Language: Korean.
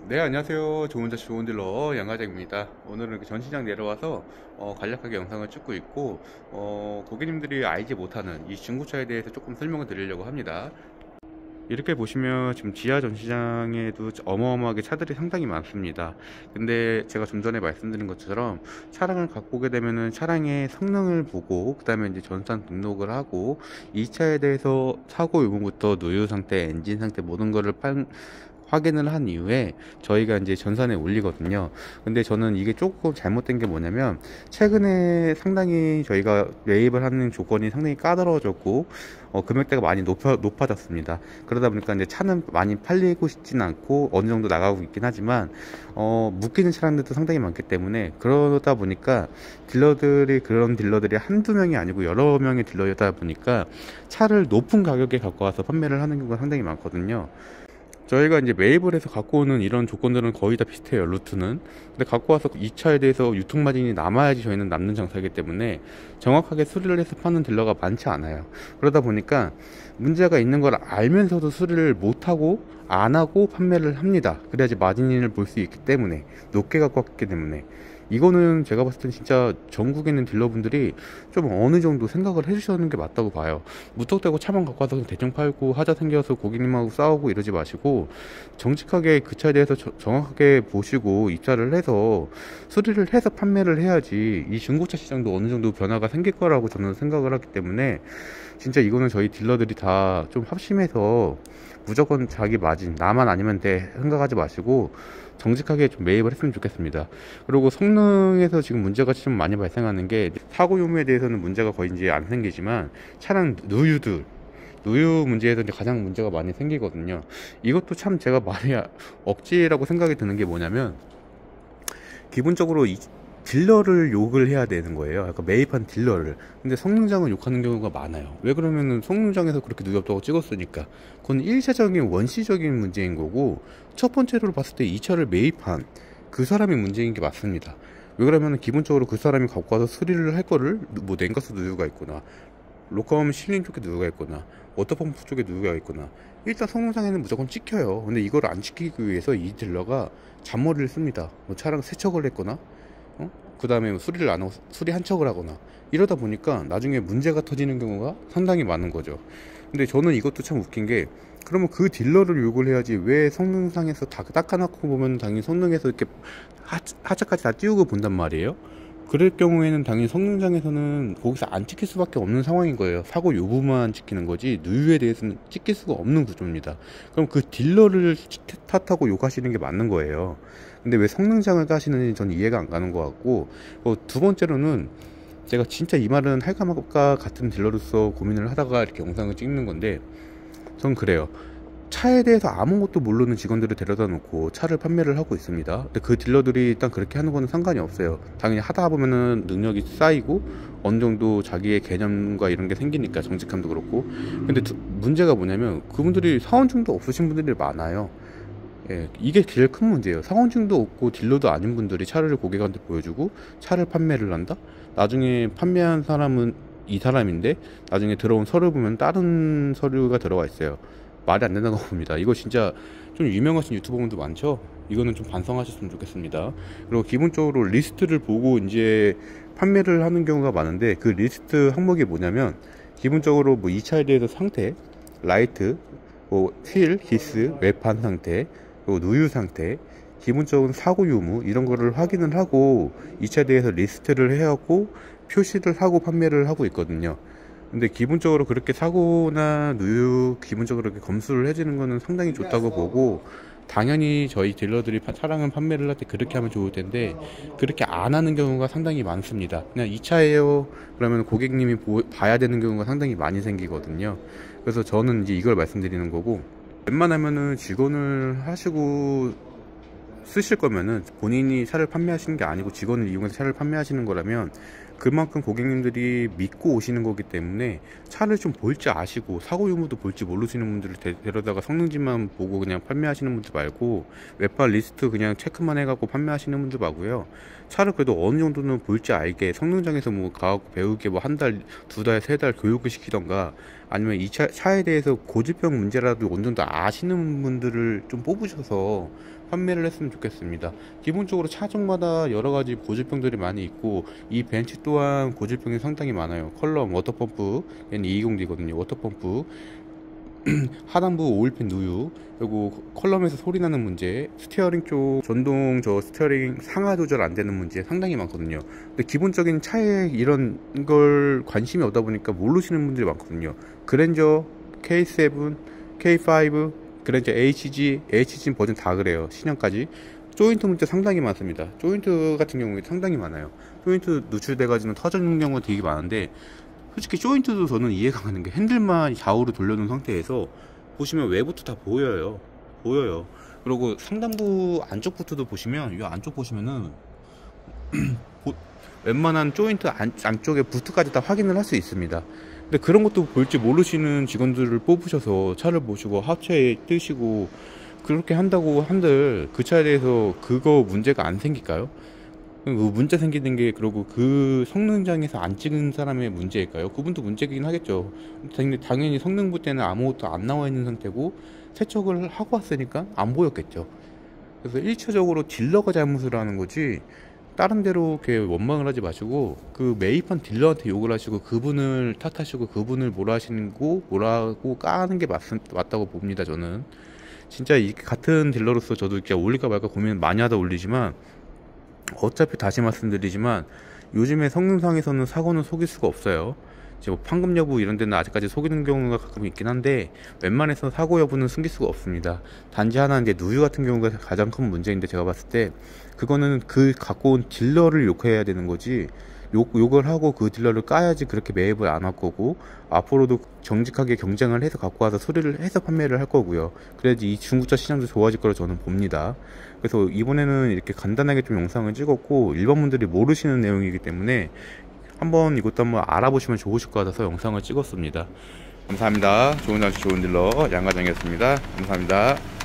네, 안녕하세요. 좋은 자식 좋은 딜러 양과장입니다. 오늘은 이렇게 전시장 내려와서 간략하게 영상을 찍고 있고, 고객님들이 알지 못하는 이 중고차에 대해서 조금 설명을 드리려고 합니다. 이렇게 보시면 지금 지하 전시장에도 어마어마하게 차들이 상당히 많습니다. 근데 제가 좀 전에 말씀드린 것처럼 차량을 갖고 오게 되면은 차량의 성능을 보고, 그 다음에 이제 전산 등록을 하고, 이 차에 대해서 사고 유무부터 누유 상태, 엔진 상태 모든 거를 확인을 한 이후에 저희가 이제 전산에 올리거든요. 근데 저는 이게 조금 잘못된 게 뭐냐면, 최근에 상당히 저희가 매입을 하는 조건이 상당히 까다로워졌고, 금액대가 많이 높아졌습니다. 그러다 보니까 이제 차는 많이 팔리고 싶진 않고 어느 정도 나가고 있긴 하지만, 묶이는 차량들도 상당히 많기 때문에, 그러다 보니까 그런 딜러들이 한두 명이 아니고 여러 명의 딜러다 보니까 차를 높은 가격에 갖고 와서 판매를 하는 경우가 상당히 많거든요. 저희가 이제 매입을 해서 갖고 오는 이런 조건들은 거의 다 비슷해요, 루트는. 근데 갖고 와서 이 차에 대해서 유통 마진이 남아야지 저희는 남는 장사이기 때문에 정확하게 수리를 해서 파는 딜러가 많지 않아요. 그러다 보니까 문제가 있는 걸 알면서도 수리를 못하고 안 하고 판매를 합니다. 그래야지 마진을 볼 수 있기 때문에, 높게 갖고 왔기 때문에. 이거는 제가 봤을 땐 진짜 전국에 있는 딜러분들이 좀 어느 정도 생각을 해주시는 게 맞다고 봐요. 무턱대고 차만 갖고 와서 대충 팔고 하자 생겨서 고객님하고 싸우고 이러지 마시고, 정직하게 그 차에 대해서 정확하게 보시고 입사를 해서 수리를 해서 판매를 해야지 이 중고차 시장도 어느 정도 변화가 생길 거라고 저는 생각을 하기 때문에, 진짜 이거는 저희 딜러들이 다 좀 합심해서 무조건 자기 마진 나만 아니면 돼 생각하지 마시고 정직하게 좀 매입을 했으면 좋겠습니다. 그리고 성능에서 지금 문제가 좀 많이 발생하는 게, 사고 유무에 대해서는 문제가 거의 이제 안 생기지만 차량 누유 문제에서 이제 가장 문제가 많이 생기거든요. 이것도 참 제가 많이 억지라고 생각이 드는 게 뭐냐면, 기본적으로 이 딜러를 욕을 해야 되는 거예요. 그러니까 매입한 딜러를. 근데 성능장을 욕하는 경우가 많아요. 왜 그러면은 성능장에서 그렇게 누이 없다고 찍었으니까. 그건 일차적인 원시적인 문제인 거고, 첫 번째로 봤을 때 이 차를 매입한 그 사람이 문제인 게 맞습니다. 왜 그러면은 기본적으로 그 사람이 갖고 와서 수리를 할 거를, 뭐 냉가스 누유가 있구나, 로컴 실링 쪽에 누유가 있거나 워터펌프 쪽에 누유가 있거나, 일단 성능상에는 무조건 찍혀요. 근데 이걸 안 지키기 위해서 이 딜러가 잔머리를 씁니다. 뭐 차량 세척을 했거나, 그 다음에 수리를 안 하고 수리 한 척을 하거나, 이러다 보니까 나중에 문제가 터지는 경우가 상당히 많은 거죠. 근데 저는 이것도 참 웃긴 게, 그러면 그 딜러를 욕을 해야지 왜 성능상에서 다 닦아놓고 보면 당연히 성능에서 이렇게 하차까지 다 띄우고 본단 말이에요. 그럴 경우에는 당연히 성능장에서는 거기서 안 찍힐 수밖에 없는 상황인 거예요. 사고 여부만 찍히는 거지 누유에 대해서는 찍힐 수가 없는 구조입니다. 그럼 그 딜러를 탓하고 욕하시는 게 맞는 거예요. 근데 왜 성능장을 까시는지 저는 이해가 안 가는 것 같고, 두 번째로는 제가 진짜 이 말은 할까 말까 같은 딜러로서 고민을 하다가 이렇게 영상을 찍는 건데, 전 그래요. 차에 대해서 아무것도 모르는 직원들을 데려다 놓고 차를 판매를 하고 있습니다. 근데 그 딜러들이 일단 그렇게 하는 거는 상관이 없어요. 당연히 하다 보면은 능력이 쌓이고 어느 정도 자기의 개념과 이런 게 생기니까, 정직함도 그렇고. 근데 문제가 뭐냐면, 그분들이 사원증도 없으신 분들이 많아요. 예, 이게 제일 큰 문제예요. 사원증도 없고 딜러도 아닌 분들이 차를 고객한테 보여주고 차를 판매를 한다? 나중에 판매한 사람은 이 사람인데 나중에 들어온 서류 보면 다른 서류가 들어가 있어요. 말이 안 된다고 봅니다. 이거 진짜 좀 유명하신 유튜버분도 많죠? 이거는 좀 반성하셨으면 좋겠습니다. 그리고 기본적으로 리스트를 보고 이제 판매를 하는 경우가 많은데, 그 리스트 항목이 뭐냐면, 기본적으로 뭐 이 차에 대해서 상태, 라이트, 뭐 휠, 히스, 외판 상태, 그리고 누유 상태, 기본적인 사고 유무 이런 거를 확인을 하고 이 차에 대해서 리스트를 해갖고 표시를 하고 판매를 하고 있거든요. 근데 기본적으로 그렇게 사고나 누유 기본적으로 이렇게 검수를 해주는 거는 상당히 좋다고 보고, 당연히 저희 딜러들이 차량을 판매를 할 때 그렇게 하면 좋을 텐데 그렇게 안 하는 경우가 상당히 많습니다. 그냥 이 차예요 그러면 고객님이 봐야 되는 경우가 상당히 많이 생기거든요. 그래서 저는 이제 이걸 말씀드리는 거고, 웬만하면은 직원을 하시고 쓰실 거면은, 본인이 차를 판매하시는 게 아니고 직원을 이용해서 차를 판매하시는 거라면 그만큼 고객님들이 믿고 오시는 거기 때문에 차를 좀 볼 줄 아시고 사고 유무도 볼지 모르시는 분들을 데려다가 성능지만 보고 그냥 판매하시는 분들 말고 웹판 리스트 그냥 체크만 해갖고 판매하시는 분들 말고요. 차를 그래도 어느 정도는 볼 줄 알게 성능장에서 뭐 가갖고 배우게 뭐 한 달, 두 달, 세 달 교육을 시키던가 아니면 이 차에 대해서 고질병 문제라도 어느 정도 아시는 분들을 좀 뽑으셔서 판매를 했으면 좋겠습니다. 기본적으로 차종마다 여러 가지 고질병들이 많이 있고 이 벤츠 또한 고질병이 상당히 많아요. 컬럼, 워터펌프, 얘는 220D거든요. 워터펌프, 하단부 오일팬 누유, 그리고 컬럼에서 소리 나는 문제, 스티어링 쪽 전동 스티어링 상하 조절 안 되는 문제 상당히 많거든요. 근데 기본적인 차에 이런 걸 관심이 없다 보니까 모르시는 분들이 많거든요. 그랜저, K7, K5, 그랜저 HG 버전 다 그래요. 신형까지. 조인트 문제 상당히 많습니다. 조인트 같은 경우에 상당히 많아요. 조인트 누출돼가지고 터지는 경우가 되게 많은데, 솔직히 조인트도 저는 이해가 가는 게 핸들만 좌우로 돌려놓은 상태에서 보시면 외부터 다 보여요. 그리고 상단부 안쪽부터도 보시면, 이 안쪽 보시면은 웬만한 조인트 안쪽에 부트까지 다 확인을 할 수 있습니다. 근데 그런 것도 볼지 모르시는 직원들을 뽑으셔서 차를 보시고 하체에 뜨시고 그렇게 한다고 한들 그 차에 대해서 그거 문제가 안 생길까요? 그 문제 생기는 게 그러고 그 성능장에서 안 찍은 사람의 문제일까요? 그분도 문제긴 하겠죠. 당연히 성능부 때는 아무것도 안 나와 있는 상태고 세척을 하고 왔으니까 안 보였겠죠. 그래서 1차적으로 딜러가 잘못을 하는 거지 다른 데로 이렇게 원망을 하지 마시고 그 매입한 딜러한테 욕을 하시고 그분을 탓하시고 그분을 뭐라고 까는 게 맞다고 봅니다. 저는 진짜 이 같은 딜러로서 저도 이렇게 올릴까 말까 고민 많이 하다 올리지만 어차피 다시 말씀드리지만 요즘에 성능상에서는 사고는 속일 수가 없어요. 지금 판금 여부 이런 데는 아직까지 속이는 경우가 가끔 있긴 한데 웬만해서 사고 여부는 숨길 수가 없습니다. 단지 하나 이제 누유 같은 경우가 가장 큰 문제인데 제가 봤을 때 그거는 그 갖고 온 딜러를 욕해야 되는 거지 욕을 하고 그 딜러를 까야지 그렇게 매입을 안 할 거고 앞으로도 정직하게 경쟁을 해서 갖고 와서 수리를 해서 판매를 할 거고요. 그래야지 이 중고차 시장도 좋아질 거라 저는 봅니다. 그래서 이번에는 이렇게 간단하게 좀 영상을 찍었고 일반 분들이 모르시는 내용이기 때문에 한번 이것도 한번 알아보시면 좋으실 것 같아서 영상을 찍었습니다. 감사합니다. 좋은 장치 좋은 딜러 양과장이었습니다. 감사합니다.